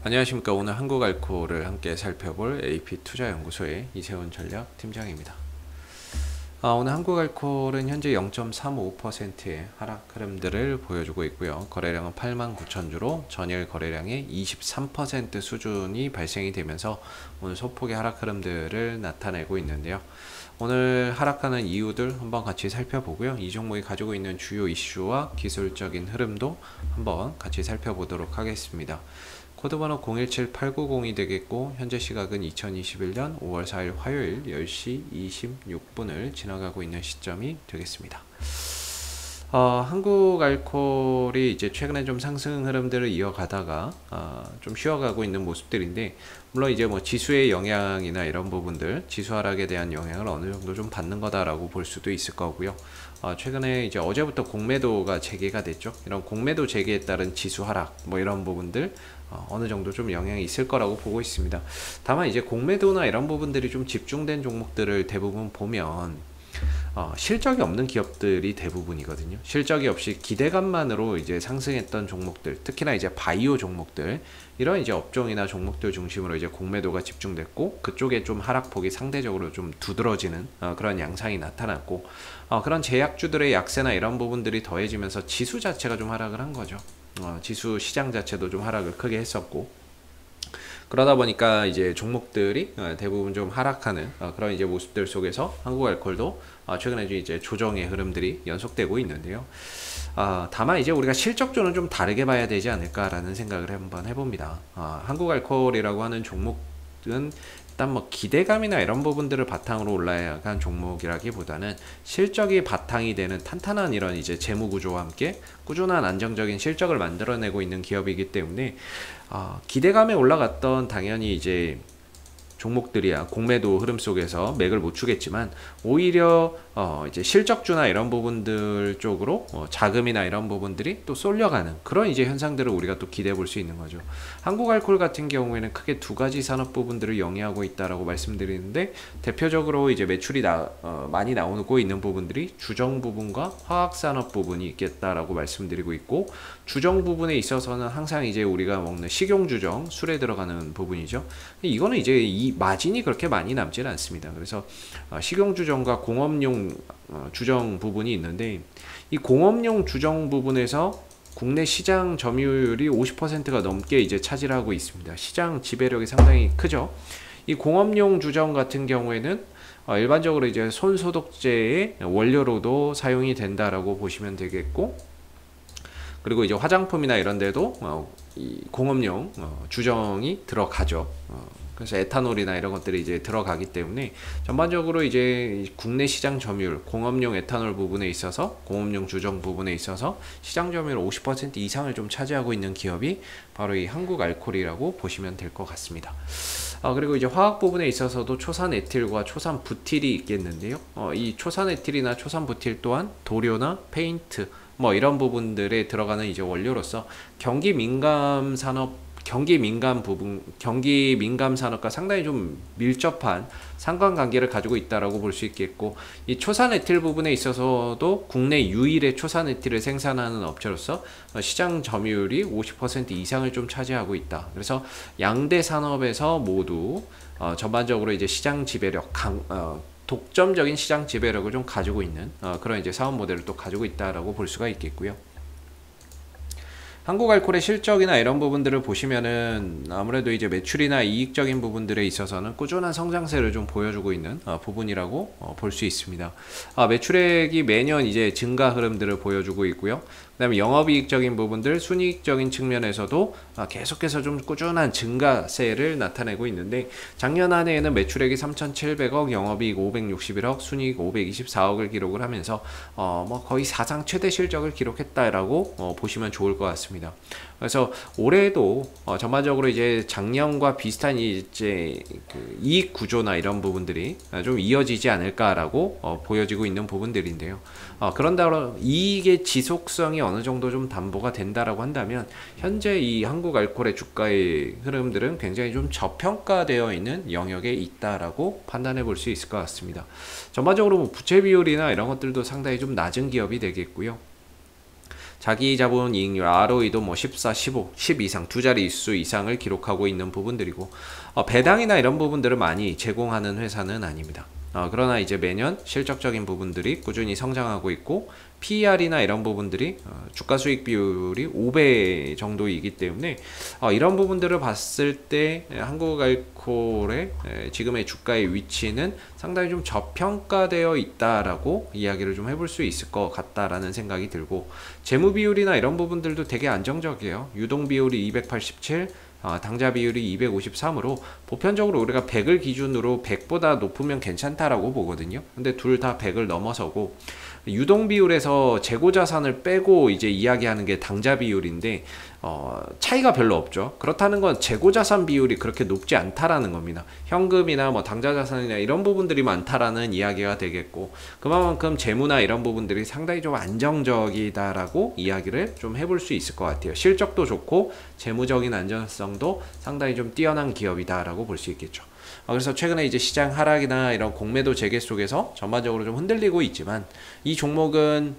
안녕하십니까. 오늘 한국알코올을 함께 살펴볼 AP투자연구소의 이세훈 전략팀장입니다. 오늘 한국알코올은 현재 0.35%의 하락 흐름들을 보여주고 있고요. 거래량은 89,000주로 전일 거래량의 23% 수준이 발생이 되면서 오늘 소폭의 하락 흐름들을 나타내고 있는데요. 오늘 하락하는 이유들 한번 같이 살펴보고요. 이 종목이 가지고 있는 주요 이슈와 기술적인 흐름도 한번 같이 살펴보도록 하겠습니다. 코드번호 017890이 되겠고 현재 시각은 2021년 5월 4일 화요일 10시 26분을 지나가고 있는 시점이 되겠습니다. 한국알코올이 이제 최근에 좀 상승 흐름들을 이어가다가 좀 쉬어가고 있는 모습들인데, 물론 이제 뭐 지수의 영향이나 이런 부분들, 지수 하락에 대한 영향을 어느 정도 좀 받는 거다라고 볼 수도 있을 거고요. 최근에 이제 어제부터 공매도가 재개가 됐죠. 이런 공매도 재개에 따른 지수 하락, 뭐 이런 부분들 어느 정도 좀 영향이 있을 거라고 보고 있습니다. 다만 이제 공매도나 이런 부분들이 좀 집중된 종목들을 대부분 보면 실적이 없는 기업들이 대부분이거든요. 실적이 없이 기대감만으로 이제 상승했던 종목들, 특히나 이제 바이오 종목들, 이런 이제 업종이나 종목들 중심으로 이제 공매도가 집중됐고, 그쪽에 좀 하락폭이 상대적으로 좀 두드러지는 그런 양상이 나타났고, 그런 제약주들의 약세나 이런 부분들이 더해지면서 지수 자체가 좀 하락을 한 거죠. 지수 시장 자체도 좀 하락을 크게 했었고, 그러다 보니까 이제 종목들이 대부분 좀 하락하는 그런 이제 모습들 속에서 한국알코올도 최근에 이제 조정의 흐름들이 연속되고 있는데요. 다만 이제 우리가 실적조는 좀 다르게 봐야 되지 않을까라는 생각을 한번 해봅니다. 한국알코올이라고 하는 종목은 일단 뭐 기대감이나 이런 부분들을 바탕으로 올라간 종목이라기보다는 실적이 바탕이 되는 탄탄한 이런 이제 재무 구조와 함께 꾸준한 안정적인 실적을 만들어내고 있는 기업이기 때문에 기대감에 올라갔던 당연히 이제 종목들이야 공매도 흐름 속에서 맥을 못 추겠지만, 오히려 이제 실적주나 이런 부분들 쪽으로 자금이나 이런 부분들이 또 쏠려가는 그런 이제 현상들을 우리가 또 기대해 볼 수 있는 거죠. 한국알코올 같은 경우에는 크게 두 가지 산업 부분들을 영위하고 있다라고 말씀드리는데, 대표적으로 이제 매출이 많이 나오고 있는 부분들이 주정 부분과 화학 산업 부분이 있겠다라고 말씀드리고 있고, 주정 부분에 있어서는 항상 이제 우리가 먹는 식용 주정, 술에 들어가는 부분이죠. 이거는 이제 이 마진이 그렇게 많이 남지는 않습니다. 그래서 식용 주정과 공업용 주정 부분이 있는데, 이 공업용 주정 부분에서 국내 시장 점유율이 50%가 넘게 이제 차지하고 있습니다. 시장 지배력이 상당히 크죠. 이 공업용 주정 같은 경우에는 일반적으로 이제 손소독제의 원료로도 사용이 된다라고 보시면 되겠고, 그리고 이제 화장품이나 이런 데도 이 공업용 주정이 들어가죠. 그래서 에탄올이나 이런 것들이 이제 들어가기 때문에 전반적으로 이제 국내 시장 점유율, 공업용 에탄올 부분에 있어서, 공업용 주정 부분에 있어서 시장 점유율 50% 이상을 좀 차지하고 있는 기업이 바로 이 한국알코올이라고 보시면 될 것 같습니다. 그리고 이제 화학 부분에 있어서도 초산 에틸과 초산 부틸이 있겠는데요. 이 초산 에틸이나 초산 부틸 또한 도료나 페인트 뭐 이런 부분들에 들어가는 이제 원료로서 경기 민감 산업과 상당히 좀 밀접한 상관관계를 가지고 있다라고 볼 수 있겠고, 이 초산에틸 부분에 있어서도 국내 유일의 초산에틸을 생산하는 업체로서 시장 점유율이 50% 이상을 좀 차지하고 있다. 그래서 양대 산업에서 모두 전반적으로 이제 시장 지배력 독점적인 시장 지배력을 좀 가지고 있는 그런 이제 사업 모델을 또 가지고 있다라고 볼 수가 있겠고요. 한국알코올의 실적이나 이런 부분들을 보시면은 아무래도 이제 매출이나 이익적인 부분들에 있어서는 꾸준한 성장세를 좀 보여주고 있는 부분이라고 볼 수 있습니다. 매출액이 매년 이제 증가 흐름들을 보여주고 있고요. 그다음에 영업이익적인 부분들, 순이익적인 측면에서도 계속해서 좀 꾸준한 증가세를 나타내고 있는데, 작년 한 해에는 매출액이 3,700억, 영업이익 561억, 순이익 524억을 기록을 하면서 뭐 거의 사상 최대 실적을 기록했다라고 보시면 좋을 것 같습니다. 그래서 올해도 전반적으로 이제 작년과 비슷한 이제 그 이익 구조나 이런 부분들이 좀 이어지지 않을까라고 보여지고 있는 부분들인데요. 그런다고 이익의 지속성이 어느 정도 좀 담보가 된다라고 한다면, 현재 이 한국알코올의 주가의 흐름들은 굉장히 좀 저평가되어 있는 영역에 있다라고 판단해 볼 수 있을 것 같습니다. 전반적으로 뭐 부채 비율이나 이런 것들도 상당히 좀 낮은 기업이 되겠고요. 자기 자본 이익률 ROE도 뭐 14, 15, 10 이상 두 자릿수 이상을 기록하고 있는 부분들이고 배당이나 이런 부분들을 많이 제공하는 회사는 아닙니다. 그러나 이제 매년 실적적인 부분들이 꾸준히 성장하고 있고 PER이나 이런 부분들이 주가 수익 비율이 5배 정도이기 때문에 이런 부분들을 봤을 때 한국알코올의 지금의 주가의 위치는 상당히 좀 저평가되어 있다라고 이야기를 좀 해볼 수 있을 것 같다라는 생각이 들고, 재무 비율이나 이런 부분들도 되게 안정적이에요. 유동 비율이 287, 당좌 비율이 253으로 보편적으로 우리가 100을 기준으로 100보다 높으면 괜찮다라고 보거든요. 근데 둘 다 100을 넘어서고, 유동 비율에서 재고 자산을 빼고 이제 이야기하는 게 당좌 비율인데 차이가 별로 없죠. 그렇다는 건 재고 자산 비율이 그렇게 높지 않다라는 겁니다. 현금이나 뭐 당좌 자산이나 이런 부분들이 많다라는 이야기가 되겠고, 그만큼 재무나 이런 부분들이 상당히 좀 안정적이다라고 이야기를 좀 해볼 수 있을 것 같아요. 실적도 좋고 재무적인 안전성도 상당히 좀 뛰어난 기업이다라고 볼 수 있겠죠. 그래서 최근에 이제 시장 하락이나 이런 공매도 재개 속에서 전반적으로 좀 흔들리고 있지만, 이 종목은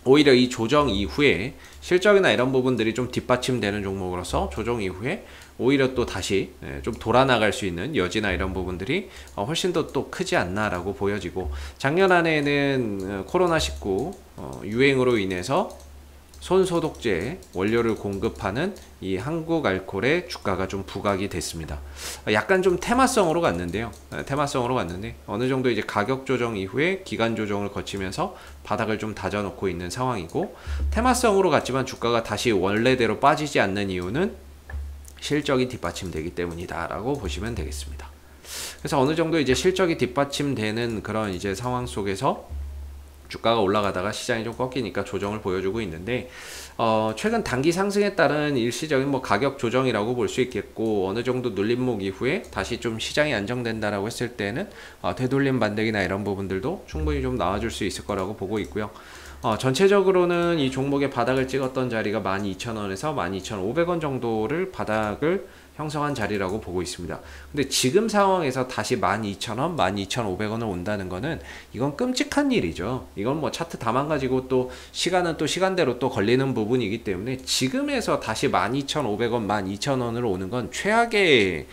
오히려 이 조정 이후에 실적이나 이런 부분들이 좀 뒷받침되는 종목으로서 조정 이후에 오히려 또 다시 좀 돌아나갈 수 있는 여지나 이런 부분들이 훨씬 더 또 크지 않나라고 보여지고, 작년 안에는 코로나19 유행으로 인해서 손소독제 원료를 공급하는 이 한국알코올의 주가가 좀 부각이 됐습니다. 약간 좀 테마성으로 갔는데요. 테마성으로 갔는데 어느 정도 이제 가격 조정 이후에 기간 조정을 거치면서 바닥을 좀 다져놓고 있는 상황이고, 테마성으로 갔지만 주가가 다시 원래대로 빠지지 않는 이유는 실적이 뒷받침되기 때문이다라고 보시면 되겠습니다. 그래서 어느 정도 이제 실적이 뒷받침되는 그런 이제 상황 속에서 주가가 올라가다가 시장이 좀 꺾이니까 조정을 보여주고 있는데, 최근 단기 상승에 따른 일시적인 뭐 가격 조정이라고 볼 수 있겠고, 어느 정도 눌림목 이후에 다시 좀 시장이 안정된다라고 했을 때는 되돌림 반등이나 이런 부분들도 충분히 좀 나와줄 수 있을 거라고 보고 있고요. 전체적으로는 이 종목의 바닥을 찍었던 자리가 12,000원에서 12,500원 정도를 바닥을 형성한 자리라고 보고 있습니다. 근데 지금 상황에서 다시 12,000원, 12,500원을 온다는 거는 이건 끔찍한 일이죠. 이건 뭐 차트 다 망가지고 또 시간은 또 시간대로 또 걸리는 부분이기 때문에 지금에서 다시 12,500원, 12,000원으로 오는 건 최악의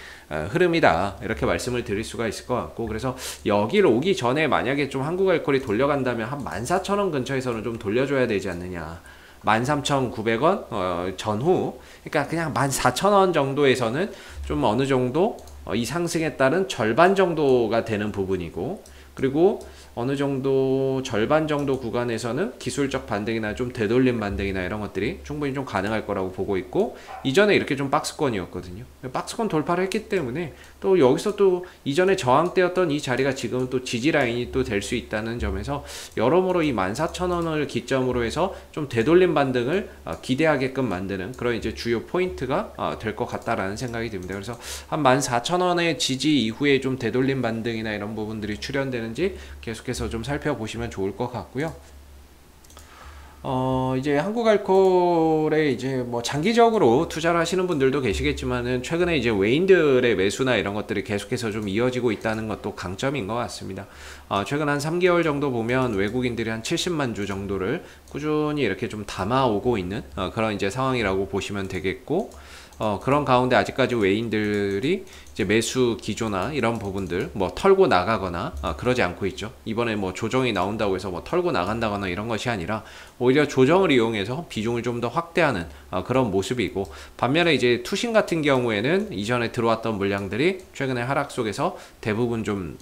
흐름이다, 이렇게 말씀을 드릴 수가 있을 것 같고, 그래서 여기를 오기 전에 만약에 좀 한국알코올이 돌려간다면 한 14,000원 근처에서는 좀 돌려줘야 되지 않느냐. 13,900원 전후, 그러니까 그냥 14,000원 정도에서는 좀 어느 정도 이 상승에 따른 절반 정도가 되는 부분이고, 그리고 어느 정도 절반 정도 구간에서는 기술적 반등이나 좀 되돌림 반등이나 이런 것들이 충분히 좀 가능할 거라고 보고 있고, 이전에 이렇게 좀 박스권이었거든요. 박스권 돌파를 했기 때문에 또 여기서 또 이전에 저항대였던 이 자리가 지금은 또 지지 라인이 또 될 수 있다는 점에서 여러모로 이 14,000원을 기점으로 해서 좀 되돌림 반등을 기대하게끔 만드는 그런 이제 주요 포인트가 될 것 같다라는 생각이 듭니다. 그래서 한 14,000원의 지지 이후에 좀 되돌림 반등이나 이런 부분들이 출현되는지 계속해서 좀 살펴보시면 좋을 것 같고요. 이제 한국알코올에 이제 뭐 장기적으로 투자를 하시는 분들도 계시겠지만은, 최근에 이제 외인들의 매수나 이런 것들이 계속해서 좀 이어지고 있다는 것도 강점인 것 같습니다. 최근 한 3개월 정도 보면 외국인들이 한 70만 주 정도를 꾸준히 이렇게 좀 담아오고 있는 그런 이제 상황이라고 보시면 되겠고, 그런 가운데 아직까지 외인들이 이제 매수 기조나 이런 부분들 뭐 털고 나가거나 그러지 않고 있죠. 이번에 뭐 조정이 나온다고 해서 뭐 털고 나간다거나 이런 것이 아니라 오히려 조정을 이용해서 비중을 좀 더 확대하는 그런 모습이고, 반면에 이제 투신 같은 경우에는 이전에 들어왔던 물량들이 최근에 하락 속에서 대부분 좀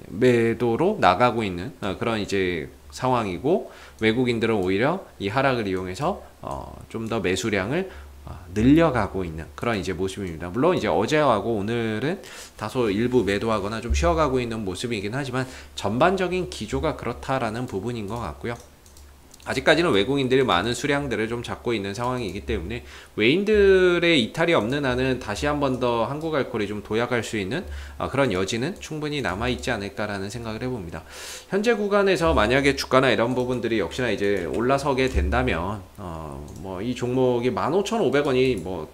매도로 나가고 있는 그런 이제 상황이고, 외국인들은 오히려 이 하락을 이용해서 좀 더 매수량을 늘려가고 있는 그런 이제 모습입니다. 물론 이제 어제하고 오늘은 다소 일부 매도하거나 좀 쉬어가고 있는 모습이긴 하지만 전반적인 기조가 그렇다라는 부분인 것 같고요. 아직까지는 외국인들이 많은 수량들을 좀 잡고 있는 상황이기 때문에 외인들의 이탈이 없는 한은 다시 한 번 더 한국알코올이 좀 도약할 수 있는 그런 여지는 충분히 남아있지 않을까라는 생각을 해봅니다. 현재 구간에서 만약에 주가나 이런 부분들이 역시나 이제 올라서게 된다면 뭐 이 종목이 15,500원이 뭐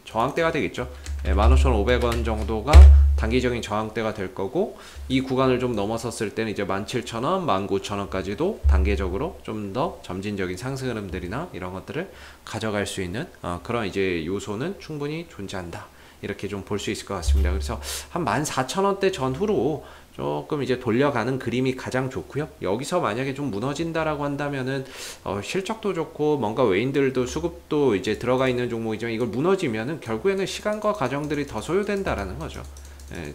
저항대가 되겠죠. 15,500원 정도가 단기적인 저항대가 될 거고, 이 구간을 좀 넘어섰을 때는 이제 17,000원, 19,000원까지도 단계적으로 좀 더 점진적인 상승 흐름들이나 이런 것들을 가져갈 수 있는 그런 이제 요소는 충분히 존재한다. 이렇게 좀 볼 수 있을 것 같습니다. 그래서 한 14,000원대 전후로 조금 이제 돌려가는 그림이 가장 좋고요. 여기서 만약에 좀 무너진다라고 한다면은 실적도 좋고 뭔가 외인들도 수급도 이제 들어가 있는 종목이지만 이걸 무너지면은 결국에는 시간과 과정들이 더 소요된다라는 거죠.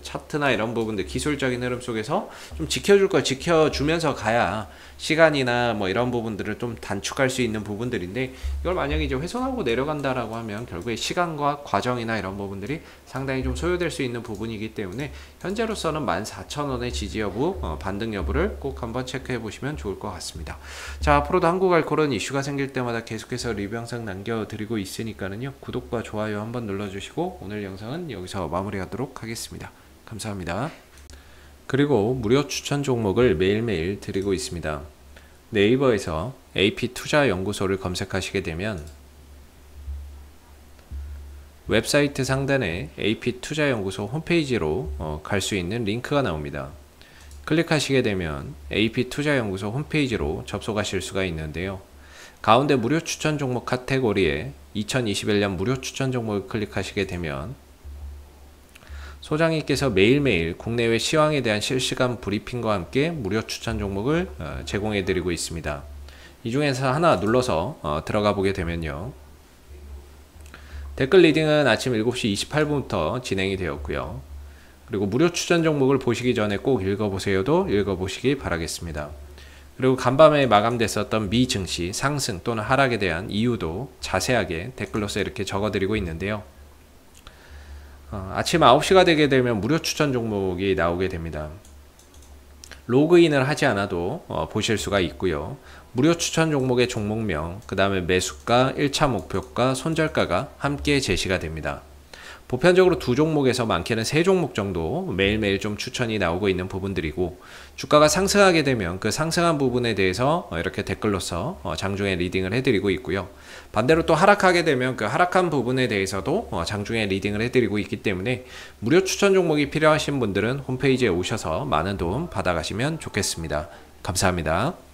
차트나 이런 부분들 기술적인 흐름 속에서 좀 지켜줄 걸 지켜주면서 가야 시간이나 뭐 이런 부분들을 좀 단축할 수 있는 부분들인데, 이걸 만약에 이제 훼손하고 내려간다라고 하면 결국에 시간과 과정이나 이런 부분들이 상당히 좀 소요될 수 있는 부분이기 때문에 현재로서는 14,000원의 지지 여부, 반등 여부를 꼭 한번 체크해 보시면 좋을 것 같습니다. 자, 앞으로도 한국알코올은 이슈가 생길 때마다 계속해서 리뷰 영상 남겨드리고 있으니까는요, 구독과 좋아요 한번 눌러주시고 오늘 영상은 여기서 마무리하도록 하겠습니다. 감사합니다. 그리고 무료 추천 종목을 매일매일 드리고 있습니다. 네이버에서 AP투자연구소를 검색하시게 되면 웹사이트 상단에 AP투자연구소 홈페이지로 갈 수 있는 링크가 나옵니다. 클릭하시게 되면 AP투자연구소 홈페이지로 접속하실 수가 있는데요. 가운데 무료 추천 종목 카테고리에 2021년 무료 추천 종목을 클릭하시게 되면 소장님께서 매일매일 국내외 시황에 대한 실시간 브리핑과 함께 무료 추천 종목을 제공해 드리고 있습니다. 이 중에서 하나 눌러서 들어가 보게 되면요, 댓글 리딩은 아침 7시 28분부터 진행이 되었고요. 그리고 무료 추천 종목을 보시기 전에 꼭 읽어보세요도 읽어보시기 바라겠습니다. 그리고 간밤에 마감됐었던 미 증시 상승 또는 하락에 대한 이유도 자세하게 댓글로서 이렇게 적어드리고 있는데요. 아침 9시가 되게 되면 무료 추천 종목이 나오게 됩니다. 로그인을 하지 않아도 보실 수가 있고요. 무료 추천 종목의 종목명, 그 다음에 매수가, 1차 목표가, 손절가가 함께 제시가 됩니다. 보편적으로 두 종목에서 많게는 세 종목 정도 매일매일 좀 추천이 나오고 있는 부분들이고, 주가가 상승하게 되면 그 상승한 부분에 대해서 이렇게 댓글로서 장중에 리딩을 해드리고 있고요. 반대로 또 하락하게 되면 그 하락한 부분에 대해서도 장중에 리딩을 해드리고 있기 때문에 무료 추천 종목이 필요하신 분들은 홈페이지에 오셔서 많은 도움 받아가시면 좋겠습니다. 감사합니다.